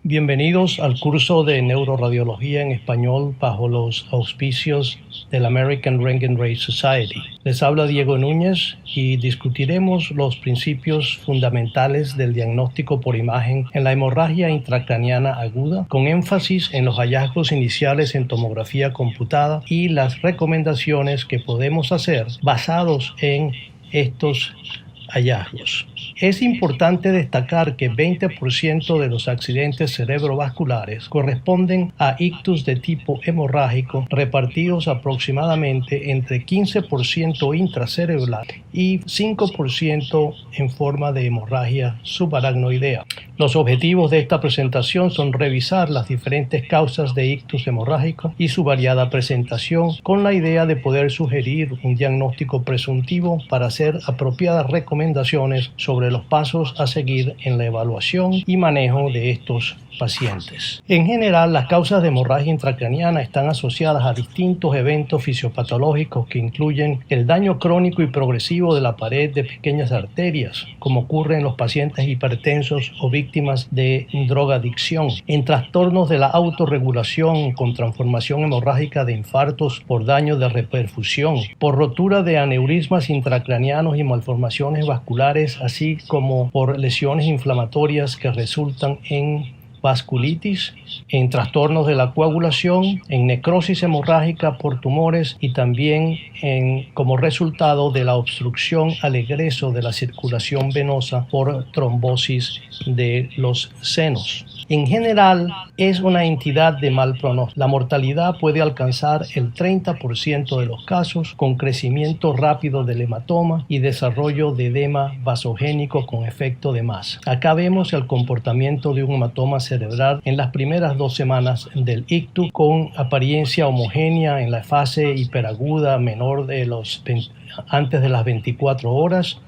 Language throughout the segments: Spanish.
Bienvenidos al curso de Neuroradiología en español bajo los auspicios del American Röntgen Ray Society. Les habla Diego Núñez y discutiremos los principios fundamentales del diagnóstico por imagen en la hemorragia intracraniana aguda, con énfasis en los hallazgos iniciales en tomografía computada y las recomendaciones que podemos hacer basados en estos hallazgos. Es importante destacar que 20% de los accidentes cerebrovasculares corresponden a ictus de tipo hemorrágico, repartidos aproximadamente entre 15% intracerebral y 5% en forma de hemorragia subaracnoidea. Los objetivos de esta presentación son revisar las diferentes causas de ictus hemorrágico y su variada presentación, con la idea de poder sugerir un diagnóstico presuntivo para hacer apropiadas recomendaciones sobre los pasos a seguir en la evaluación y manejo de estos pacientes. En general, las causas de hemorragia intracraniana están asociadas a distintos eventos fisiopatológicos que incluyen el daño crónico y progresivo de la pared de pequeñas arterias, como ocurre en los pacientes hipertensos o víctimas de drogadicción, en trastornos de la autorregulación con transformación hemorrágica de infartos por daño de reperfusión, por rotura de aneurismas intracranianos y malformaciones vasculares, así como por lesiones inflamatorias que resultan en vasculitis, en trastornos de la coagulación, en necrosis hemorrágica por tumores y también como resultado de la obstrucción al egreso de la circulación venosa por trombosis de los senos. En general, es una entidad de mal pronóstico. La mortalidad puede alcanzar el 30% de los casos, con crecimiento rápido del hematoma y desarrollo de edema vasogénico con efecto de masa. Acá vemos el comportamiento de un hematoma cerebral en las primeras 2 semanas del ictus, con apariencia homogénea en la fase hiperaguda menor de antes de las 24 horas.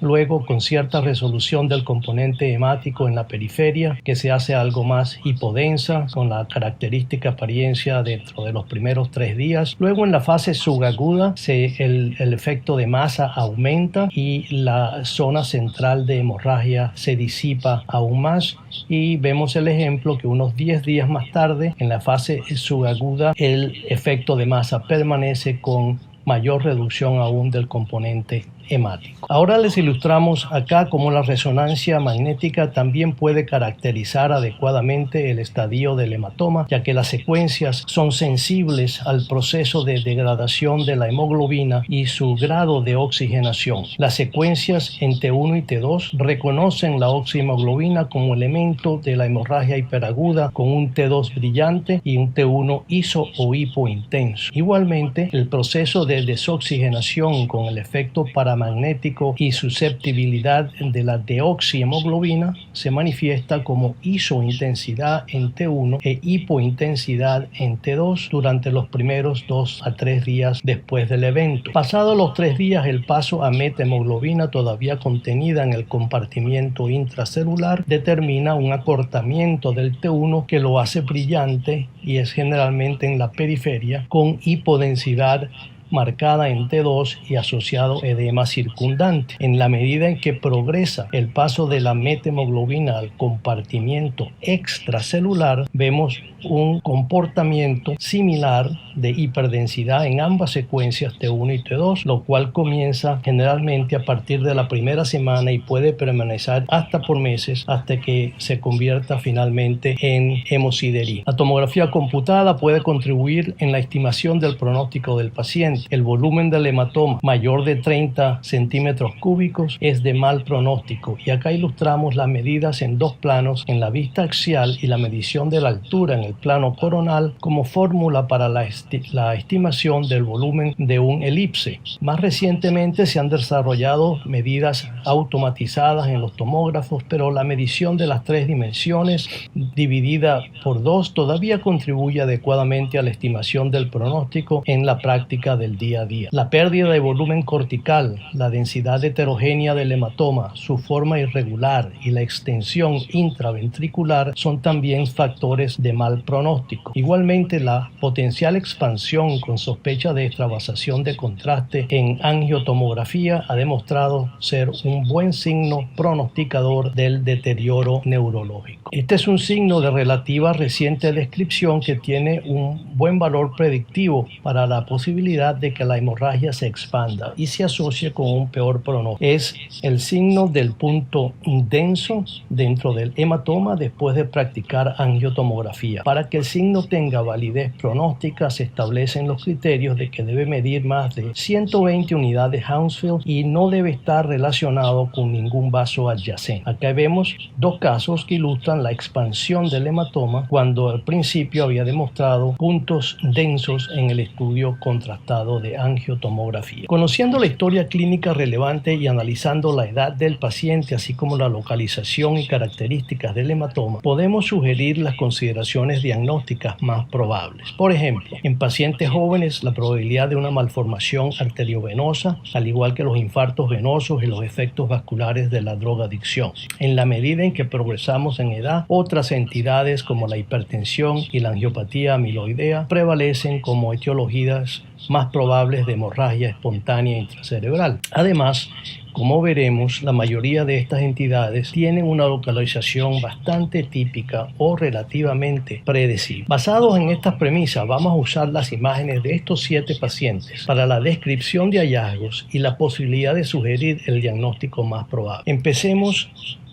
Luego, con cierta resolución del componente hemático en la periferia, que se hace algo más hipodensa, con la característica apariencia dentro de los primeros 3 días. Luego, en la fase subaguda, el efecto de masa aumenta y la zona central de hemorragia se disipa aún más. Y vemos el ejemplo que unos 10 días más tarde, en la fase subaguda, el efecto de masa permanece con mayor reducción aún del componente hemático. Ahora les ilustramos acá cómo la resonancia magnética también puede caracterizar adecuadamente el estadio del hematoma, ya que las secuencias son sensibles al proceso de degradación de la hemoglobina y su grado de oxigenación. Las secuencias en T1 y T2 reconocen la oxihemoglobina como elemento de la hemorragia hiperaguda con un T2 brillante y un T1 iso o hipointenso. Igualmente, el proceso de desoxigenación con el efecto paramagnético y susceptibilidad de la deoxihemoglobina se manifiesta como isointensidad en T1 e hipointensidad en T2 durante los primeros 2 a 3 días después del evento. Pasados los 3 días, el paso a metahemoglobina todavía contenida en el compartimiento intracelular determina un acortamiento del T1 que lo hace brillante y es generalmente en la periferia con hipodensidad marcada en T2 y asociado edema circundante. En la medida en que progresa el paso de la metahemoglobina al compartimiento extracelular, vemos un comportamiento similar de hiperdensidad en ambas secuencias T1 y T2, lo cual comienza generalmente a partir de la primera semana y puede permanecer hasta por meses hasta que se convierta finalmente en hemosidería. La tomografía computada puede contribuir en la estimación del pronóstico del paciente. El volumen del hematoma mayor de 30 centímetros cúbicos es de mal pronóstico, y acá ilustramos las medidas en 2 planos, en la vista axial y la medición de la altura en el plano coronal, como fórmula para la estimación del volumen de un elipse. Más recientemente se han desarrollado medidas automatizadas en los tomógrafos, pero la medición de las 3 dimensiones dividida por 2 todavía contribuye adecuadamente a la estimación del pronóstico en la práctica del del día a día. La pérdida de volumen cortical, la densidad heterogénea del hematoma, su forma irregular y la extensión intraventricular son también factores de mal pronóstico. Igualmente, la potencial expansión con sospecha de extravasación de contraste en angiotomografía ha demostrado ser un buen signo pronosticador del deterioro neurológico. Este es un signo de relativa reciente descripción que tiene un buen valor predictivo para la posibilidad de que la hemorragia se expanda y se asocie con un peor pronóstico. Es el signo del punto denso dentro del hematoma después de practicar angiotomografía. Para que el signo tenga validez pronóstica, se establecen los criterios de que debe medir más de 120 unidades Hounsfield y no debe estar relacionado con ningún vaso adyacente. Acá vemos dos casos que ilustran la expansión del hematoma cuando al principio había demostrado puntos densos en el estudio contrastado de angiotomografía. Conociendo la historia clínica relevante y analizando la edad del paciente, así como la localización y características del hematoma, podemos sugerir las consideraciones diagnósticas más probables. Por ejemplo, en pacientes jóvenes, la probabilidad de una malformación arteriovenosa, al igual que los infartos venosos y los efectos vasculares de la drogadicción. En la medida en que progresamos en edad, otras entidades como la hipertensión y la angiopatía amiloidea prevalecen como etiologías más probables de hemorragia espontánea intracerebral. Además, como veremos, la mayoría de estas entidades tienen una localización bastante típica o relativamente predecible. Basados en estas premisas, vamos a usar las imágenes de estos 7 pacientes para la descripción de hallazgos y la posibilidad de sugerir el diagnóstico más probable. Empecemos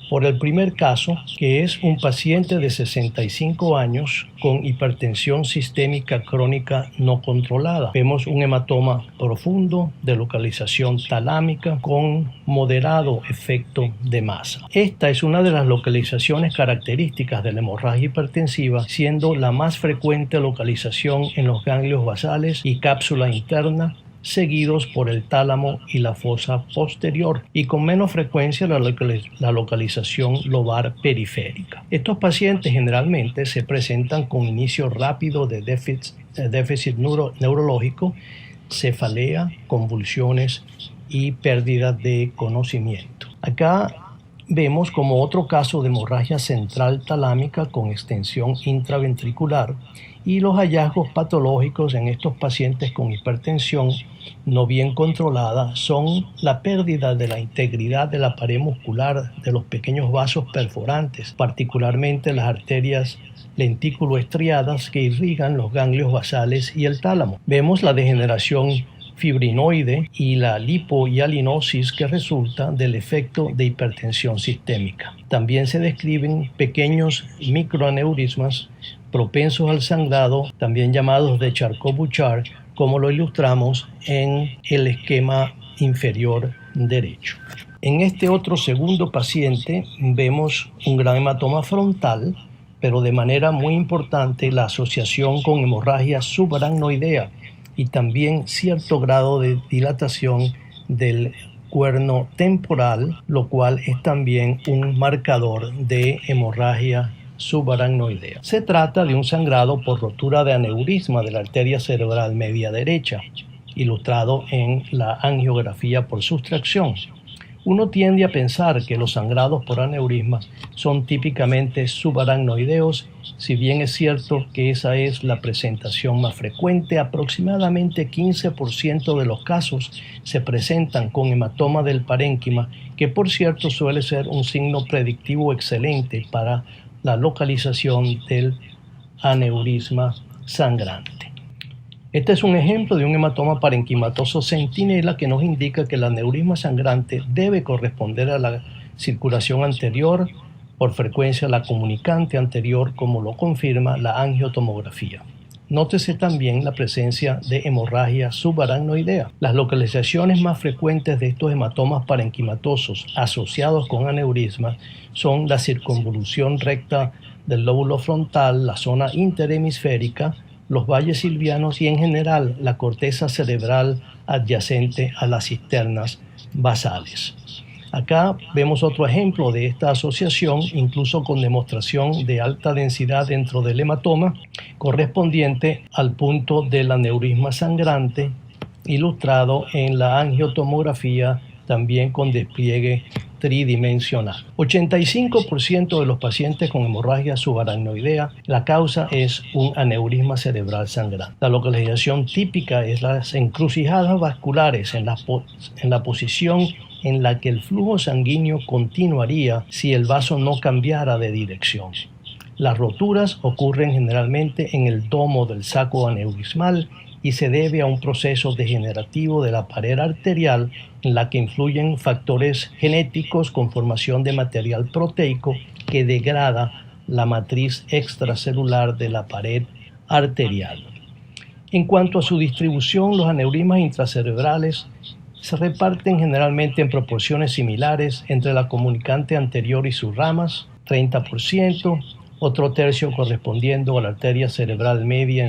por el primer caso, que es un paciente de 65 años con hipertensión sistémica crónica no controlada. Vemos un hematoma profundo de localización talámica con moderado efecto de masa. Esta es una de las localizaciones características de la hemorragia hipertensiva, siendo la más frecuente localización en los ganglios basales y cápsula interna, seguidos por el tálamo y la fosa posterior, y con menos frecuencia la localización lobar periférica. Estos pacientes generalmente se presentan con inicio rápido de déficit neurológico, cefalea, convulsiones y pérdida de conocimiento. Acá vemos como otro caso de hemorragia central talámica con extensión intraventricular, y los hallazgos patológicos en estos pacientes con hipertensión no bien controlada son la pérdida de la integridad de la pared muscular de los pequeños vasos perforantes, particularmente las arterias lentículo-estriadas que irrigan los ganglios basales y el tálamo. Vemos la degeneración fibrinoide y la lipohialinosis que resulta del efecto de hipertensión sistémica. También se describen pequeños microaneurismas propensos al sangrado, también llamados de Charcot-Bouchard, como lo ilustramos en el esquema inferior derecho. En este otro segundo paciente vemos un gran hematoma frontal, pero de manera muy importante la asociación con hemorragia subaracnoidea y también cierto grado de dilatación del cuerno temporal, lo cual es también un marcador de hemorragia subaracnoidea. Se trata de un sangrado por rotura de aneurisma de la arteria cerebral media derecha, ilustrado en la angiografía por sustracción. Uno tiende a pensar que los sangrados por aneurismas son típicamente subaracnoideos, si bien es cierto que esa es la presentación más frecuente. Aproximadamente 15% de los casos se presentan con hematoma del parénquima, que por cierto suele ser un signo predictivo excelente para la localización del aneurisma sangrante. Este es un ejemplo de un hematoma parenquimatoso centinela que nos indica que el aneurisma sangrante debe corresponder a la circulación anterior, por frecuencia la comunicante anterior, como lo confirma la angiotomografía. Nótese también la presencia de hemorragia subaracnoidea. Las localizaciones más frecuentes de estos hematomas parenquimatosos asociados con aneurismas son la circunvolución recta del lóbulo frontal, la zona interhemisférica, los valles silvianos y en general la corteza cerebral adyacente a las cisternas basales. Acá vemos otro ejemplo de esta asociación, incluso con demostración de alta densidad dentro del hematoma, correspondiente al punto del aneurisma sangrante ilustrado en la angiotomografía, también con despliegue tridimensional. 85% de los pacientes con hemorragia subaracnoidea, la causa es un aneurisma cerebral sangrante. La localización típica es las encrucijadas vasculares en la posición en la que el flujo sanguíneo continuaría si el vaso no cambiara de dirección. Las roturas ocurren generalmente en el domo del saco aneurismal y se debe a un proceso degenerativo de la pared arterial en la que influyen factores genéticos con formación de material proteico que degrada la matriz extracelular de la pared arterial. En cuanto a su distribución, los aneurismas intracerebrales se reparten generalmente en proporciones similares entre la comunicante anterior y sus ramas, 30%, otro tercio correspondiendo a la arteria cerebral media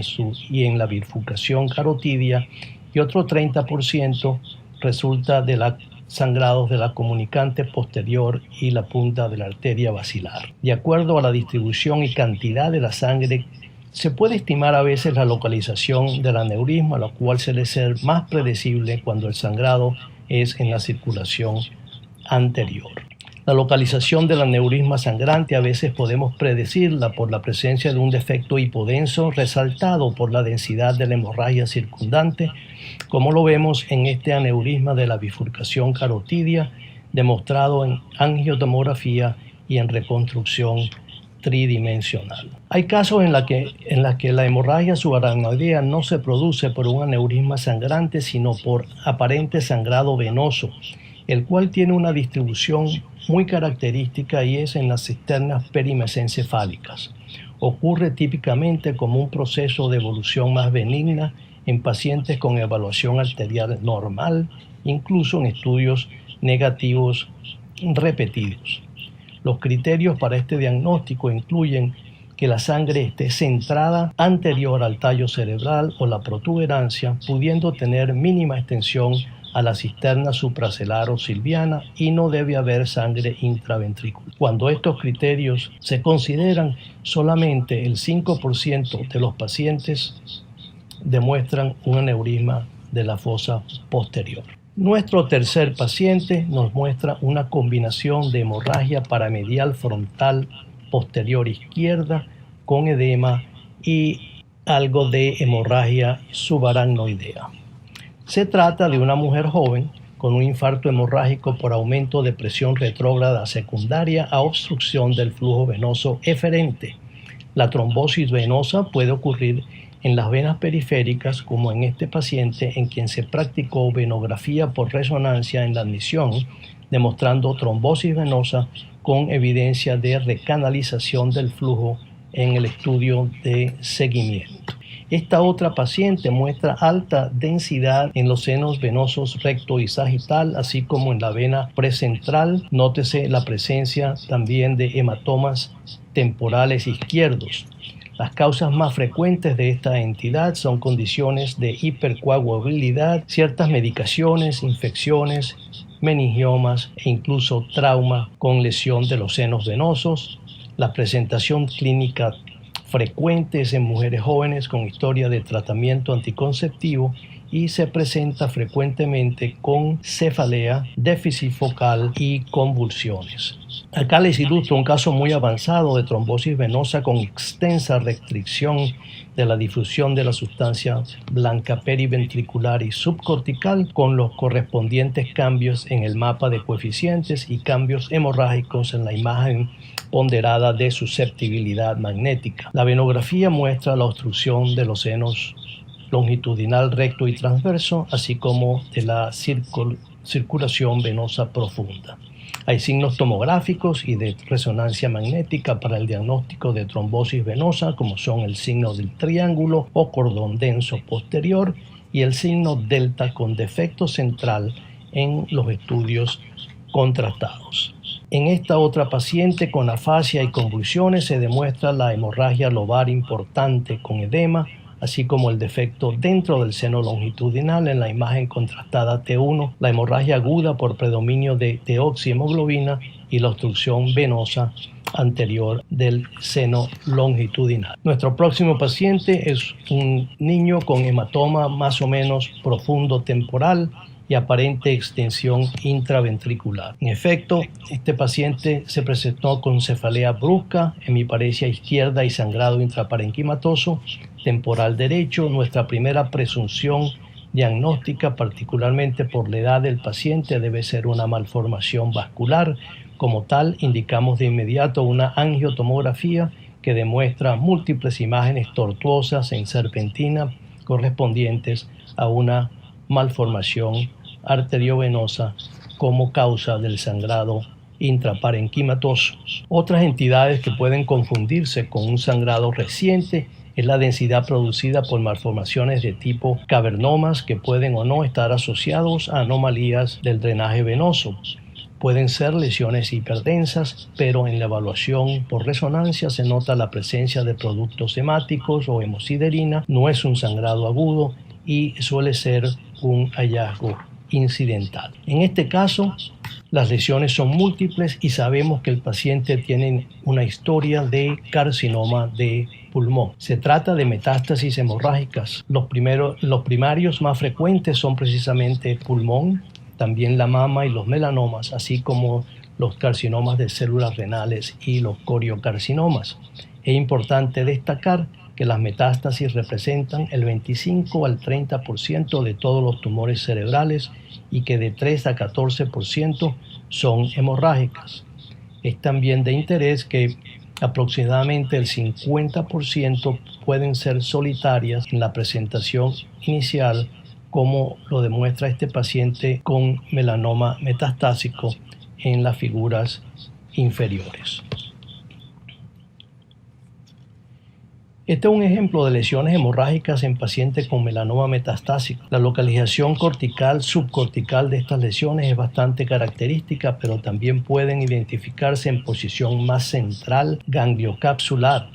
y en la bifurcación carotidia, y otro 30% resulta de los sangrados de la comunicante posterior y la punta de la arteria basilar. De acuerdo a la distribución y cantidad de la sangre, se puede estimar a veces la localización del aneurisma, lo cual suele ser más predecible cuando el sangrado es en la circulación anterior. La localización del aneurisma sangrante a veces podemos predecirla por la presencia de un defecto hipodenso resaltado por la densidad de la hemorragia circundante, como lo vemos en este aneurisma de la bifurcación carotidia, demostrado en angiotomografía y en reconstrucción tridimensional. Hay casos en los que la hemorragia subaracnoidea no se produce por un aneurisma sangrante, sino por aparente sangrado venoso, el cual tiene una distribución muy característica y es en las cisternas perimesencefálicas. Ocurre típicamente como un proceso de evolución más benigna en pacientes con evaluación arterial normal, incluso en estudios negativos repetidos. Los criterios para este diagnóstico incluyen que la sangre esté centrada anterior al tallo cerebral o la protuberancia, pudiendo tener mínima extensión a la cisterna supracelar o silviana, y no debe haber sangre intraventricular. Cuando estos criterios se consideran, solamente el 5% de los pacientes demuestran un aneurisma de la fosa posterior. Nuestro tercer paciente nos muestra una combinación de hemorragia paramedial frontal posterior izquierda con edema y algo de hemorragia subaracnoidea. Se trata de una mujer joven con un infarto hemorrágico por aumento de presión retrógrada secundaria a obstrucción del flujo venoso eferente. La trombosis venosa puede ocurrir en las venas periféricas, como en este paciente en quien se practicó venografía por resonancia en la admisión, demostrando trombosis venosa con evidencia de recanalización del flujo en el estudio de seguimiento. Esta otra paciente muestra alta densidad en los senos venosos recto y sagital, así como en la vena precentral. Nótese la presencia también de hematomas temporales izquierdos. Las causas más frecuentes de esta entidad son condiciones de hipercoagulabilidad, ciertas medicaciones, infecciones, meningiomas e incluso trauma con lesión de los senos venosos. La presentación clínica frecuente es en mujeres jóvenes con historia de tratamiento anticonceptivo y se presenta frecuentemente con cefalea, déficit focal y convulsiones. Acá les ilustro un caso muy avanzado de trombosis venosa con extensa restricción de la difusión de la sustancia blanca periventricular y subcortical, con los correspondientes cambios en el mapa de coeficientes y cambios hemorrágicos en la imagen ponderada de susceptibilidad magnética. La venografía muestra la obstrucción de los senos longitudinal recto y transverso, así como de la circulación venosa profunda. Hay signos tomográficos y de resonancia magnética para el diagnóstico de trombosis venosa, como son el signo del triángulo o cordón denso posterior y el signo delta con defecto central en los estudios contrastados. En esta otra paciente con afasia y convulsiones se demuestra la hemorragia lobar importante con edema, así como el defecto dentro del seno longitudinal en la imagen contrastada T1, la hemorragia aguda por predominio de deoxihemoglobina y la obstrucción venosa anterior del seno longitudinal. Nuestro próximo paciente es un niño con hematoma más o menos profundo temporal y aparente extensión intraventricular. En efecto, este paciente se presentó con cefalea brusca, hemiparesia izquierda y sangrado intraparenquimatoso temporal derecho. Nuestra primera presunción diagnóstica, particularmente por la edad del paciente, debe ser una malformación vascular. Como tal, indicamos de inmediato una angiotomografía que demuestra múltiples imágenes tortuosas en serpentina correspondientes a una malformación arteriovenosa como causa del sangrado intraparenquimatoso. Otras entidades que pueden confundirse con un sangrado reciente es la densidad producida por malformaciones de tipo cavernomas que pueden o no estar asociados a anomalías del drenaje venoso. Pueden ser lesiones hiperdensas, pero en la evaluación por resonancia se nota la presencia de productos hemáticos o hemosiderina. No es un sangrado agudo y suele ser un hallazgo incidental. En este caso, las lesiones son múltiples y sabemos que el paciente tiene una historia de carcinoma de pulmón. Se trata de metástasis hemorrágicas. Los primarios más frecuentes son precisamente pulmón, también la mama y los melanomas, así como los carcinomas de células renales y los coriocarcinomas. Es importante destacar que las metástasis representan el 25 al 30% de todos los tumores cerebrales y que de 3 a 14% son hemorrágicas. Es también de interés que aproximadamente el 50% pueden ser solitarias en la presentación inicial, como lo demuestra este paciente con melanoma metastásico en las figuras inferiores. Este es un ejemplo de lesiones hemorrágicas en pacientes con melanoma metastásico. La localización cortical subcortical de estas lesiones es bastante característica, pero también pueden identificarse en posición más central gangliocapsular.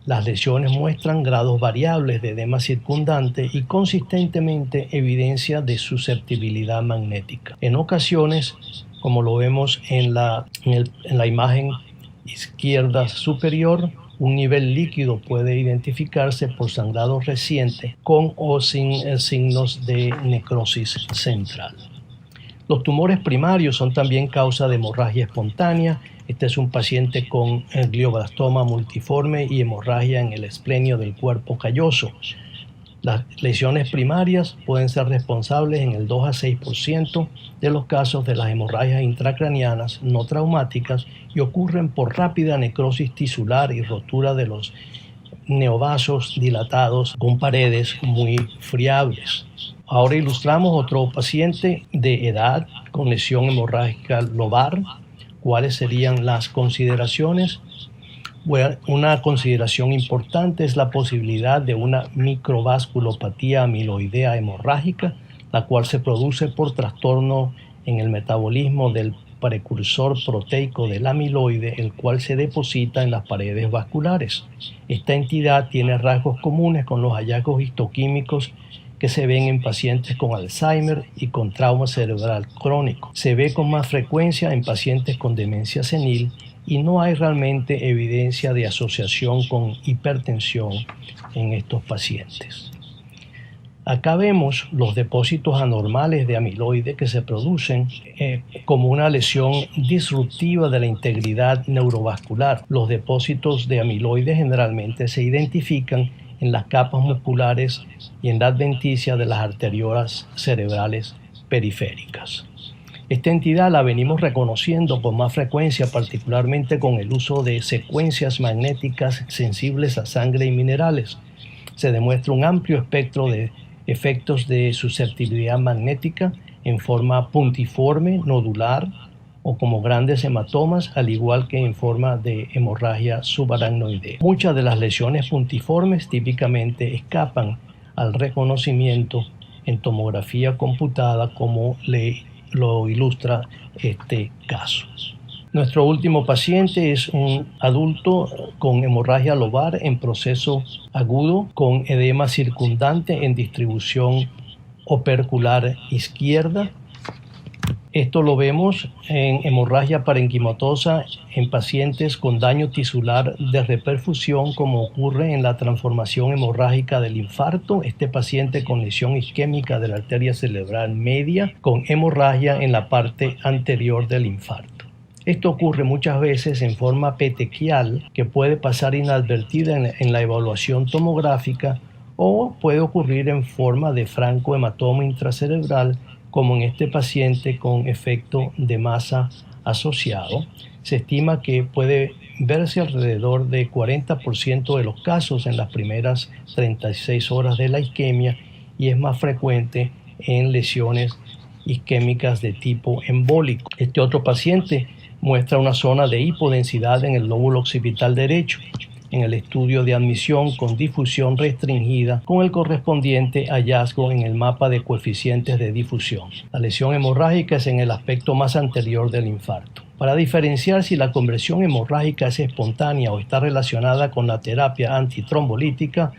Las lesiones muestran grados variables de edema circundante y consistentemente evidencia de susceptibilidad magnética. En ocasiones, como lo vemos en la imagen izquierda superior, un nivel líquido puede identificarse por sangrado reciente con o sin signos de necrosis central. Los tumores primarios son también causa de hemorragia espontánea. Este es un paciente con glioblastoma multiforme y hemorragia en el esplenio del cuerpo calloso. Las lesiones primarias pueden ser responsables en el 2 a 6% de los casos de las hemorragias intracraneanas no traumáticas y ocurren por rápida necrosis tisular y rotura de los neovasos dilatados con paredes muy friables. Ahora ilustramos otro paciente de edad con lesión hemorrágica lobar. ¿Cuáles serían las consideraciones? Bueno, una consideración importante es la posibilidad de una microvasculopatía amiloidea hemorrágica, la cual se produce por trastorno en el metabolismo del precursor proteico del amiloide, el cual se deposita en las paredes vasculares. Esta entidad tiene rasgos comunes con los hallazgos histoquímicos que se ven en pacientes con Alzheimer y con trauma cerebral crónico. Se ve con más frecuencia en pacientes con demencia senil y no hay realmente evidencia de asociación con hipertensión en estos pacientes. Acá vemos los depósitos anormales de amiloide que se producen como una lesión disruptiva de la integridad neurovascular. Los depósitos de amiloide generalmente se identifican en las capas musculares y en la adventicia de las arteriolas cerebrales periféricas. Esta entidad la venimos reconociendo con más frecuencia, particularmente con el uso de secuencias magnéticas sensibles a sangre y minerales. Se demuestra un amplio espectro de efectos de susceptibilidad magnética en forma puntiforme, nodular o como grandes hematomas, al igual que en forma de hemorragia subaracnoidea. Muchas de las lesiones puntiformes típicamente escapan al reconocimiento en tomografía computada, como lo ilustra este caso. Nuestro último paciente es un adulto con hemorragia lobar en proceso agudo con edema circundante en distribución opercular izquierda. Esto lo vemos en hemorragia parenquimatosa en pacientes con daño tisular de reperfusión, como ocurre en la transformación hemorrágica del infarto. Este paciente con lesión isquémica de la arteria cerebral media con hemorragia en la parte anterior del infarto. Esto ocurre muchas veces en forma petequial, que puede pasar inadvertida en la evaluación tomográfica, o puede ocurrir en forma de francohematoma intracerebral, como en este paciente con efecto de masa asociado. Se estima que puede verse alrededor de 40% de los casos en las primeras 36 horas de la isquemia, y es más frecuente en lesiones isquémicas de tipo embólico. Este otro paciente muestra una zona de hipodensidad en el lóbulo occipital derecho en el estudio de admisión con difusión restringida, con el correspondiente hallazgo en el mapa de coeficientes de difusión. La lesión hemorrágica es en el aspecto más anterior del infarto. Para diferenciar si la conversión hemorrágica es espontánea o está relacionada con la terapia antitrombolítica,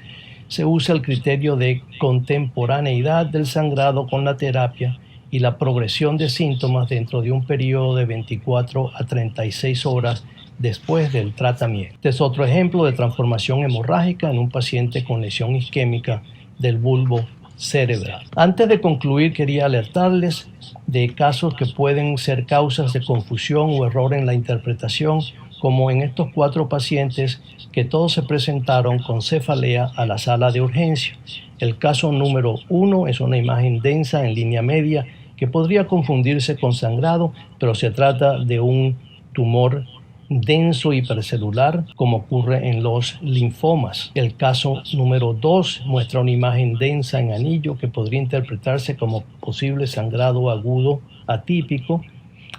se usa el criterio de contemporaneidad del sangrado con la terapia y la progresión de síntomas dentro de un periodo de 24 a 36 horas después del tratamiento. Este es otro ejemplo de transformación hemorrágica en un paciente con lesión isquémica del bulbo cerebral. Antes de concluir, quería alertarles de casos que pueden ser causas de confusión o error en la interpretación, como en estos 4 pacientes que todos se presentaron con cefalea a la sala de urgencia. El caso número 1 es una imagen densa en línea media que podría confundirse con sangrado, pero se trata de un tumor denso hipercelular, como ocurre en los linfomas. El caso número 2 muestra una imagen densa en anillo que podría interpretarse como posible sangrado agudo atípico,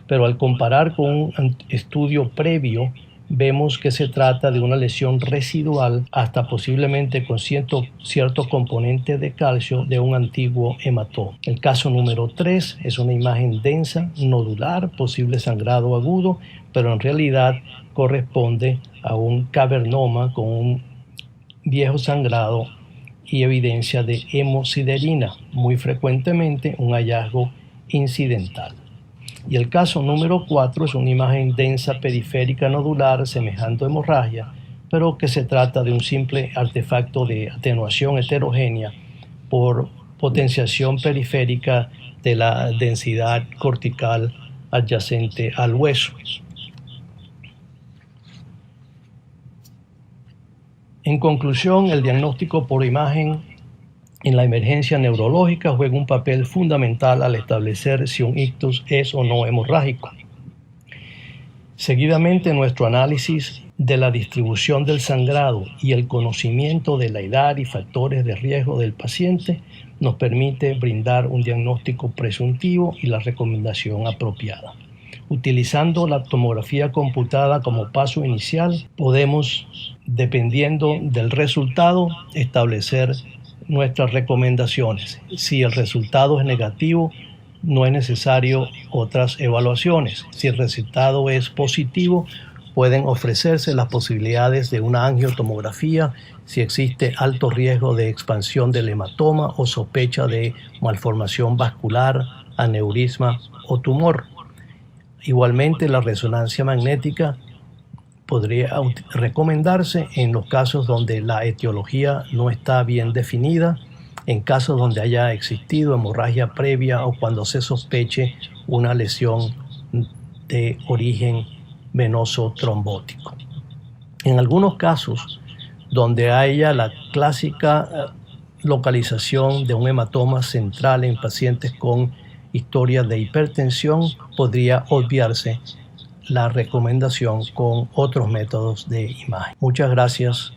pero al comparar con un estudio previo vemos que se trata de una lesión residual, hasta posiblemente con cierto componente de calcio, de un antiguo hematoma. El caso número 3 es una imagen densa, nodular, posible sangrado agudo, pero en realidad corresponde a un cavernoma con un viejo sangrado y evidencia de hemosiderina, muy frecuentemente un hallazgo incidental. Y el caso número 4 es una imagen densa periférica nodular semejante a hemorragia, pero que se trata de un simple artefacto de atenuación heterogénea por potenciación periférica de la densidad cortical adyacente al hueso. En conclusión, el diagnóstico por imagen en la emergencia neurológica juega un papel fundamental al establecer si un ictus es o no hemorrágico. Seguidamente, nuestro análisis de la distribución del sangrado y el conocimiento de la edad y factores de riesgo del paciente nos permite brindar un diagnóstico presuntivo y la recomendación apropiada. Utilizando la tomografía computada como paso inicial, podemos, dependiendo del resultado, establecer nuestras recomendaciones. Si el resultado es negativo, no es necesario otras evaluaciones. Si el resultado es positivo, pueden ofrecerse las posibilidades de una angiotomografía si existe alto riesgo de expansión del hematoma o sospecha de malformación vascular, aneurisma o tumor. Igualmente, la resonancia magnética podría recomendarse en los casos donde la etiología no está bien definida, en casos donde haya existido hemorragia previa o cuando se sospeche una lesión de origen venoso trombótico. En algunos casos donde haya la clásica localización de un hematoma central en pacientes con historia de hipertensión, podría obviarse la recomendación con otros métodos de imagen. Muchas gracias